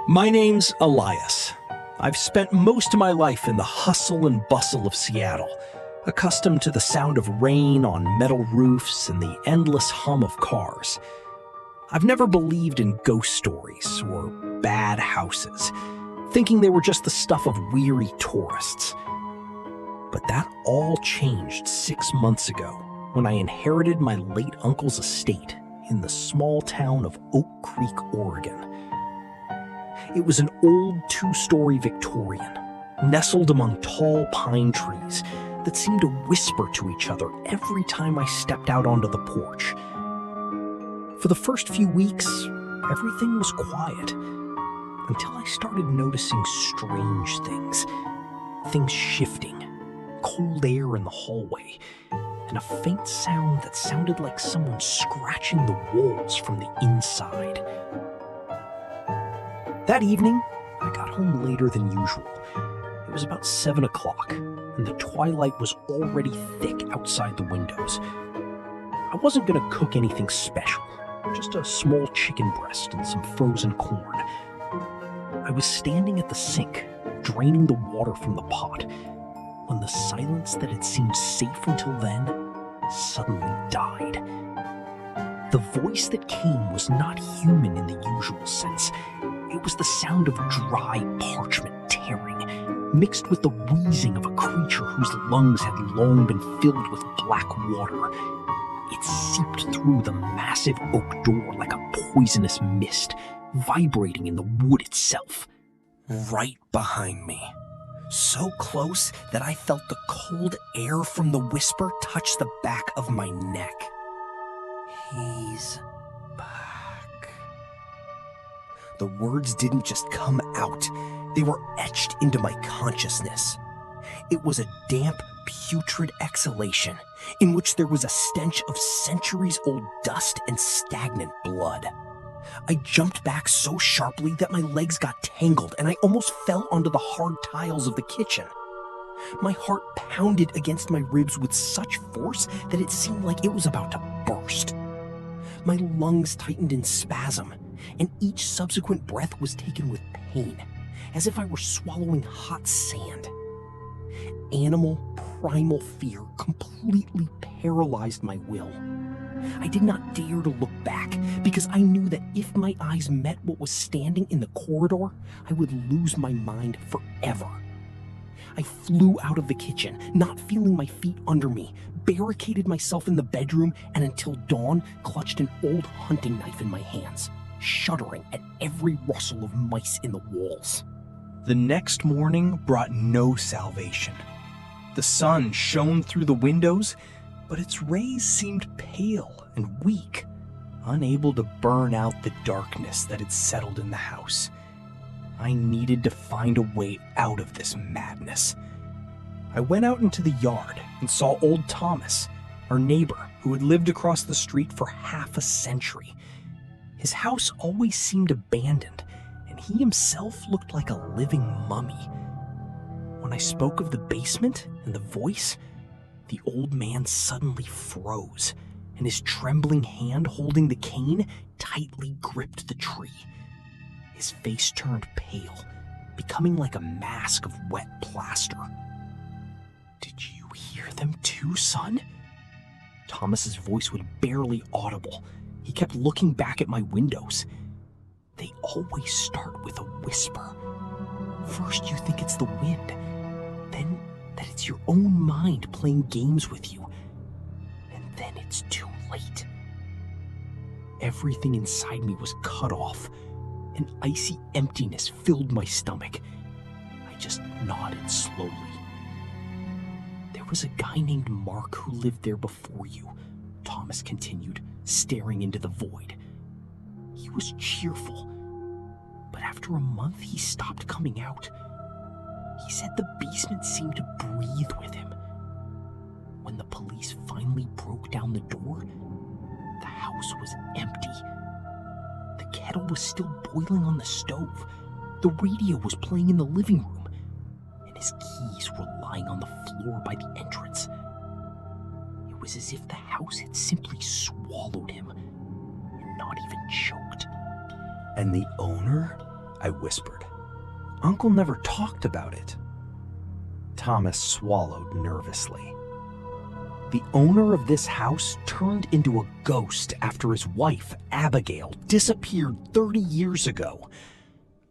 My name's Elias. I've spent most of my life in the hustle and bustle of Seattle, accustomed to the sound of rain on metal roofs and the endless hum of cars. I've never believed in ghost stories or bad houses, thinking they were just the stuff of weary tourists. But that all changed 6 months ago when I inherited my late uncle's estate in the small town of Oak Creek, Oregon. It was an old 2-story Victorian, nestled among tall pine trees that seemed to whisper to each other every time I stepped out onto the porch. For the first few weeks, everything was quiet, until I started noticing strange things. Things shifting, cold air in the hallway, and a faint sound that sounded like someone scratching the walls from the inside. That evening, I got home later than usual. It was about 7 o'clock, and the twilight was already thick outside the windows. I wasn't going to cook anything special, just a small chicken breast and some frozen corn. I was standing at the sink, draining the water from the pot, when the silence that had seemed safe until then suddenly died. The voice that came was not human in the usual sense. It was the sound of dry parchment tearing, mixed with the wheezing of a creature whose lungs had long been filled with black water. It seeped through the massive oak door like a poisonous mist, vibrating in the wood itself. Right behind me. So close that I felt the cold air from the whisper touch the back of my neck. He's back. The words didn't just come out, they were etched into my consciousness. It was a damp, putrid exhalation in which there was a stench of centuries-old dust and stagnant blood. I jumped back so sharply that my legs got tangled and I almost fell onto the hard tiles of the kitchen. My heart pounded against my ribs with such force that it seemed like it was about to burst. My lungs tightened in spasm, and each subsequent breath was taken with pain, as if I were swallowing hot sand. Animal, primal fear completely paralyzed my will. I did not dare to look back, because I knew that if my eyes met what was standing in the corridor, I would lose my mind forever. I flew out of the kitchen, not feeling my feet under me, barricaded myself in the bedroom, and until dawn clutched an old hunting knife in my hands, shuddering at every rustle of mice in the walls. The next morning brought no salvation. The sun shone through the windows, but its rays seemed pale and weak, unable to burn out the darkness that had settled in the house. I needed to find a way out of this madness. I went out into the yard and saw old Thomas, our neighbor who had lived across the street for half a century. His house always seemed abandoned, and he himself looked like a living mummy. When I spoke of the basement and the voice, the old man suddenly froze, and his trembling hand holding the cane tightly gripped the tree. His face turned pale, becoming like a mask of wet plaster. "Did you hear them too, son?" Thomas's voice was barely audible. He kept looking back at my windows. They always start with a whisper. First you think it's the wind, then that it's your own mind playing games with you, and then it's too late. Everything inside me was cut off. An icy emptiness filled my stomach. I just nodded slowly. "There was a guy named Mark who lived there before you," Thomas continued, staring into the void. "He was cheerful, but after a month he stopped coming out. He said the basement seemed to breathe with him. When the police finally broke down the door, the house was empty. The kettle was still boiling on the stove. The radio was playing in the living room, and his keys were lying on the floor by the entrance. It was as if the house had simply swallowed him and not even choked." "And the owner?" I whispered. Uncle never talked about it. Thomas swallowed nervously. The owner of this house turned into a ghost after his wife, Abigail, disappeared 30 years ago.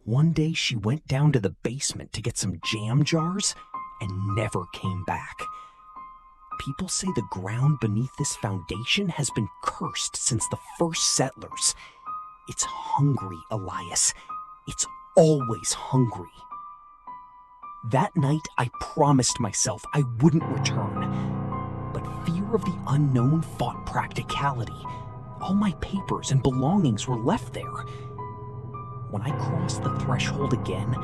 One day she went down to the basement to get some jam jars and never came back. People say the ground beneath this foundation has been cursed since the first settlers. It's hungry, Elias. It's always hungry. That night, I promised myself I wouldn't return. But fear of the unknown fought practicality. All my papers and belongings were left there. When I crossed the threshold again,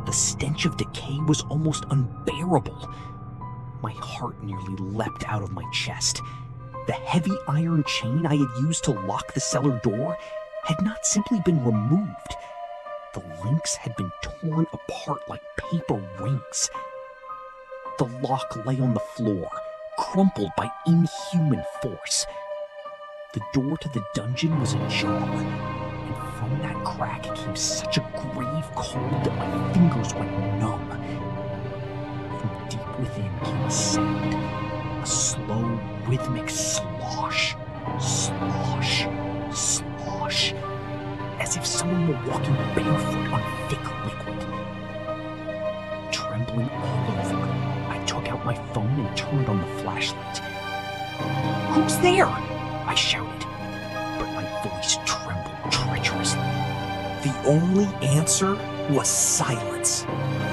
the stench of decay was almost unbearable. My heart nearly leapt out of my chest. The heavy iron chain I had used to lock the cellar door had not simply been removed. The links had been torn apart like paper rings. The lock lay on the floor, crumpled by inhuman force. The door to the dungeon was ajar, and from that crack came such a grave cold that my fingers went numb. From deep within came a sound, a slow, rhythmic slosh, slosh, slosh, as if someone were walking barefoot on thick liquid. Trembling all over, I took out my phone and turned on the flashlight. "Who's there?" I shouted, but my voice trembled treacherously. The only answer was silence.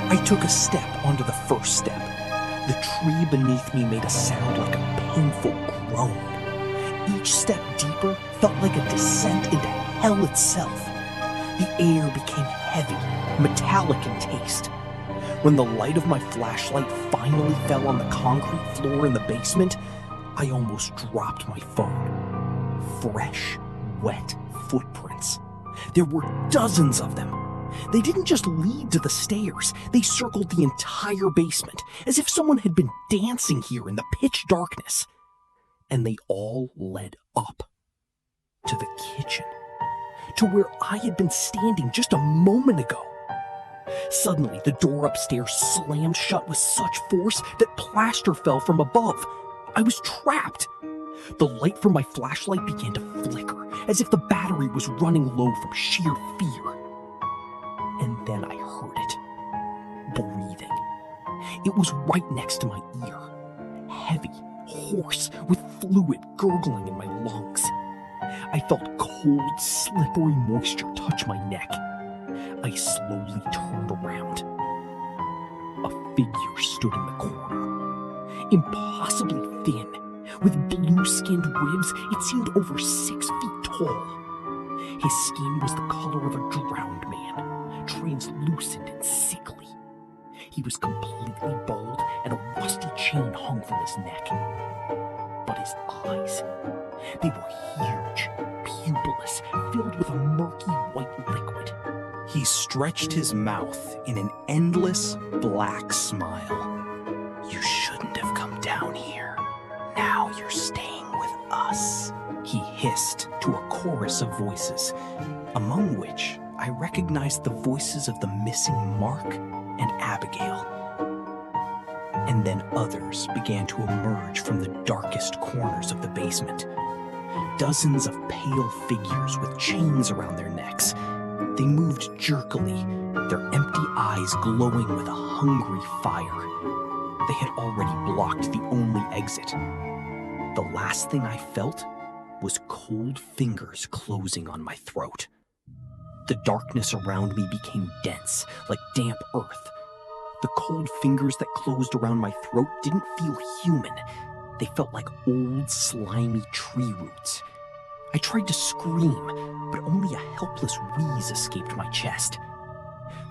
I took a step onto the first step. The tree beneath me made a sound like a painful groan. Each step deeper felt like a descent into hell itself. The air became heavy, metallic in taste. When the light of my flashlight finally fell on the concrete floor in the basement, I almost dropped my phone. Fresh, wet footprints. There were dozens of them. They didn't just lead to the stairs, they circled the entire basement, as if someone had been dancing here in the pitch darkness. And they all led up to the kitchen, to where I had been standing just a moment ago. Suddenly, the door upstairs slammed shut with such force that plaster fell from above. I was trapped. The light from my flashlight began to flicker, as if the battery was running low from sheer fear. And then I heard it. Breathing. It was right next to my ear. Heavy, hoarse, with fluid gurgling in my lungs. I felt cold, slippery moisture touch my neck. I slowly turned around. A figure stood in the corner. Impossibly thin, with blue-skinned ribs, it seemed over 6 feet tall. His skin was the color of a drowned man, translucent and sickly. He was completely bald, and a rusty chain hung from his neck. But his eyes, they were huge, pupilless, filled with a murky white liquid. He stretched his mouth in an endless black smile. "You shouldn't have come down here. Now you're staying with us," he hissed to a chorus of voices, among which I recognized the voices of the missing Mark and Abigail. And then others began to emerge from the darkest corners of the basement. Dozens of pale figures with chains around their necks. They moved jerkily, their empty eyes glowing with a hungry fire. They had already blocked the only exit. The last thing I felt was cold fingers closing on my throat. The darkness around me became dense, like damp earth. The cold fingers that closed around my throat didn't feel human. They felt like old, slimy tree roots. I tried to scream, but only a helpless wheeze escaped my chest.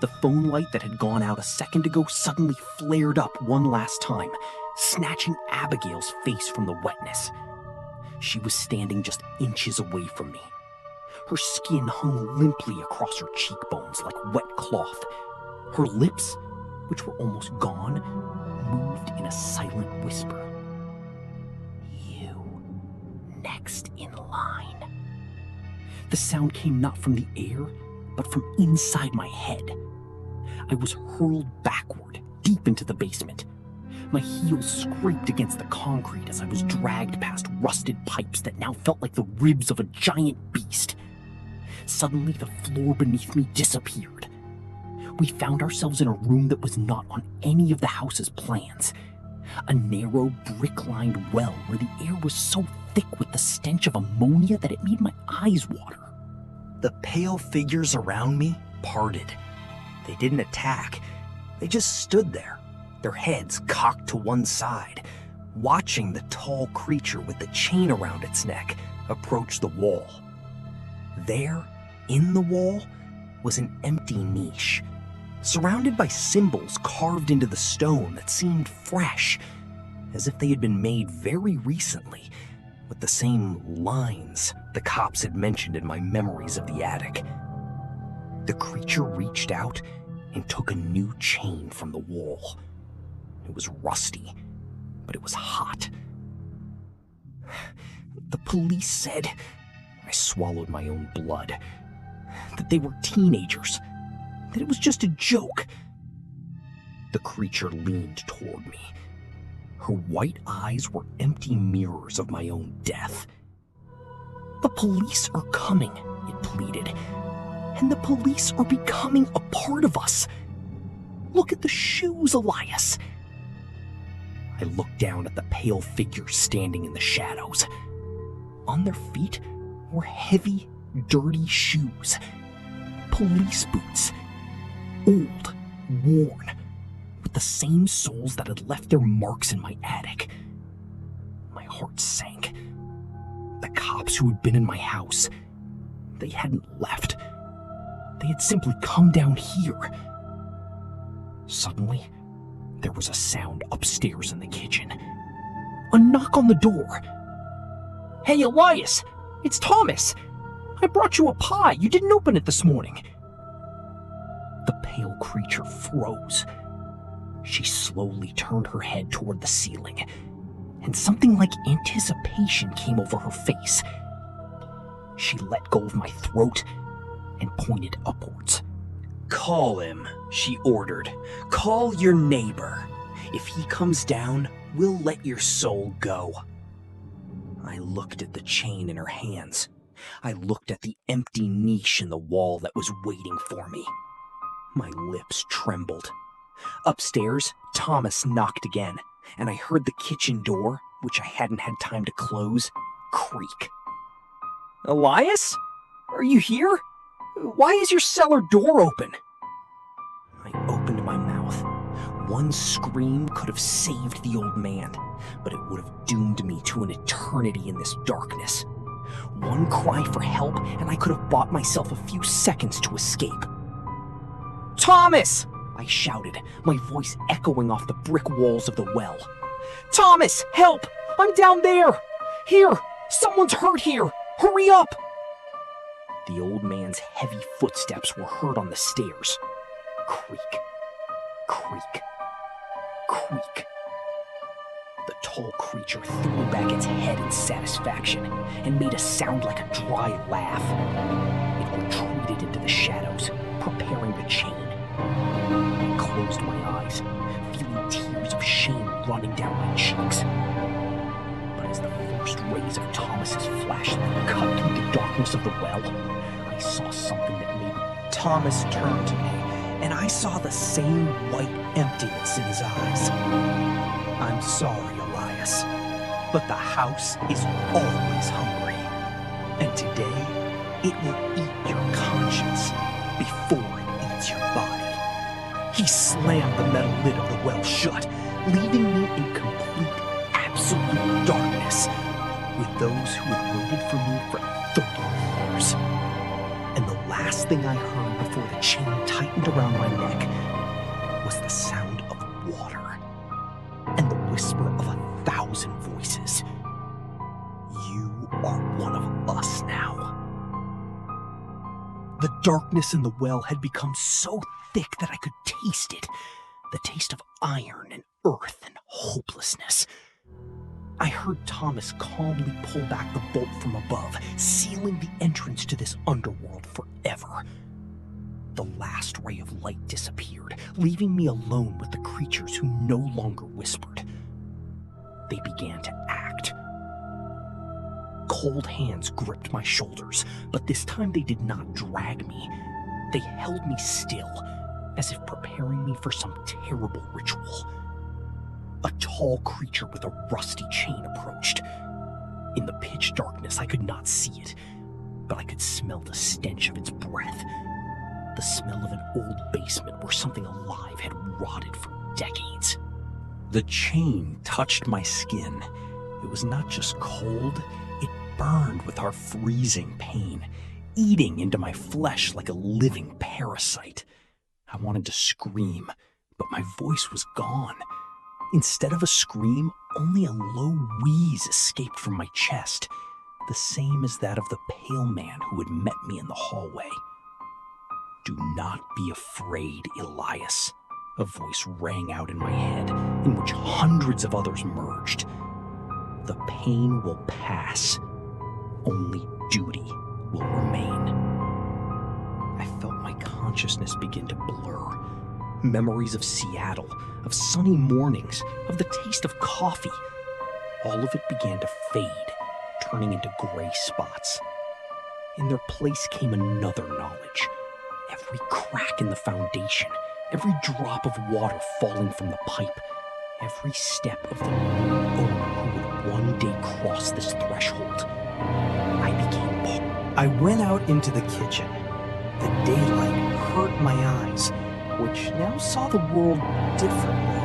The phone light that had gone out a second ago suddenly flared up one last time, snatching Abigail's face from the wetness. She was standing just inches away from me. Her skin hung limply across her cheekbones like wet cloth. Her lips, which were almost gone, moved in a silent whisper. "You, next in line." The sound came not from the air, but from inside my head. I was hurled backward, deep into the basement. My heels scraped against the concrete as I was dragged past rusted pipes that now felt like the ribs of a giant beast. Suddenly, the floor beneath me disappeared. We found ourselves in a room that was not on any of the house's plans. A narrow, brick-lined well where the air was so thick with the stench of ammonia that it made my eyes water. The pale figures around me parted. They didn't attack. They just stood there, their heads cocked to one side, watching the tall creature with the chain around its neck approach the wall. There, in the wall, was an empty niche, surrounded by symbols carved into the stone that seemed fresh, as if they had been made very recently, with the same lines the cops had mentioned in my memories of the attic. The creature reached out and took a new chain from the wall. It was rusty, but it was hot. The police said, I swallowed my own blood, that they were teenagers, that it was just a joke. The creature leaned toward me. Her white eyes were empty mirrors of my own death. The police are coming, it pleaded, and the police are becoming a part of us. Look at the shoes, Elias. I looked down at the pale figures standing in the shadows. On their feet were heavy, dirty shoes. Police boots. Old, worn, with the same soles that had left their marks in my attic. My heart sank. The cops who had been in my house, they hadn't left. They had simply come down here. Suddenly, there was a sound upstairs in the kitchen. A knock on the door. Hey, Elias! It's Thomas! I brought you a pie. You didn't open it this morning. The pale creature froze. She slowly turned her head toward the ceiling, and something like anticipation came over her face. She let go of my throat and pointed upwards. Call him, she ordered. Call your neighbor. If he comes down, we'll let your soul go. I looked at the chain in her hands. I looked at the empty niche in the wall that was waiting for me. My lips trembled. Upstairs, Thomas knocked again, and I heard the kitchen door, which I hadn't had time to close, creak. Elias? Are you here? Why is your cellar door open? I opened my mouth. One scream could have saved the old man, but it would have doomed me to an eternity in this darkness. One cry for help, and I could have bought myself a few seconds to escape. Thomas! I shouted, my voice echoing off the brick walls of the well. Thomas, help! I'm down there! Here! Someone's hurt here! Hurry up! The old man's heavy footsteps were heard on the stairs. Creak, creak, creak. The tall creature threw back its head in satisfaction and made a sound like a dry laugh. It retreated into the shadows, preparing the chain. I closed my eyes, feeling tears of shame running down my cheeks. But as the first rays of Thomas's flashlight cut through the darkness of the well, I saw something that made me... Thomas turned to me, and I saw the same white emptiness in his eyes. I'm sorry, Elias, but the house is always hungry. And today, it will eat your conscience before it eats your body. He slammed the metal lid of the well shut, leaving me in complete, absolute darkness, with those who had waited for me for 30 years. And the last thing I heard before the chain tightened around my neck was the sound of water and the whisper of 1,000 voices. You are one of us now. The darkness in the well had become so thick that I could taste it, the taste of iron and earth and hopelessness. I heard Thomas calmly pull back the bolt from above, sealing the entrance to this underworld forever. The last ray of light disappeared, leaving me alone with the creatures who no longer whispered. They began to act. Cold hands gripped my shoulders, but this time they did not drag me. They held me still, as if preparing me for some terrible ritual. A tall creature with a rusty chain approached. In the pitch darkness, I could not see it, but I could smell the stench of its breath. The smell of an old basement where something alive had rotted for decades. The chain touched my skin. It was not just cold, it burned with our freezing pain, eating into my flesh like a living parasite. I wanted to scream, but my voice was gone. Instead of a scream, only a low wheeze escaped from my chest, the same as that of the pale man who had met me in the hallway. "Do not be afraid, Elias," a voice rang out in my head, in which hundreds of others merged. "The pain will pass. Only duty will remain." I felt my consciousness begin to blur. Memories of Seattle, of sunny mornings, of the taste of coffee. All of it began to fade, turning into gray spots. In their place came another knowledge. Every crack in the foundation, every drop of water falling from the pipe, every step of the new owner who would one day cross this threshold. I became part. I went out into the kitchen. The daylight hurt my eyes, which now saw the world differently.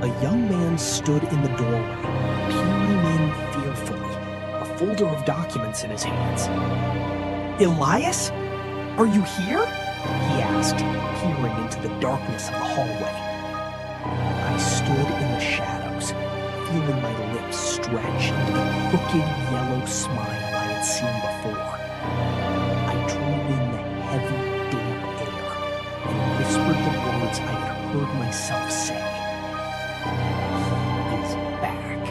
A young man stood in the doorway, peering in fearfully, a folder of documents in his hands. "Elias? Are you here?" he asked, peering into the darkness of the hallway. I stood in the shadows, feeling my lips stretch into the crooked yellow smile I had seen before. I drew in the heavy, damp air and whispered the words I had heard myself say. "He is back."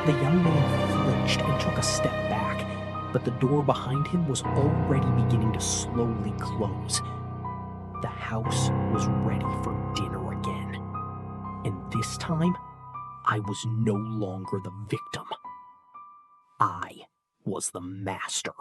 The young man flinched and took a step back, but the door behind him was already beginning to slowly close. The house was ready for dinner again. And this time, I was no longer the victim. I was the master.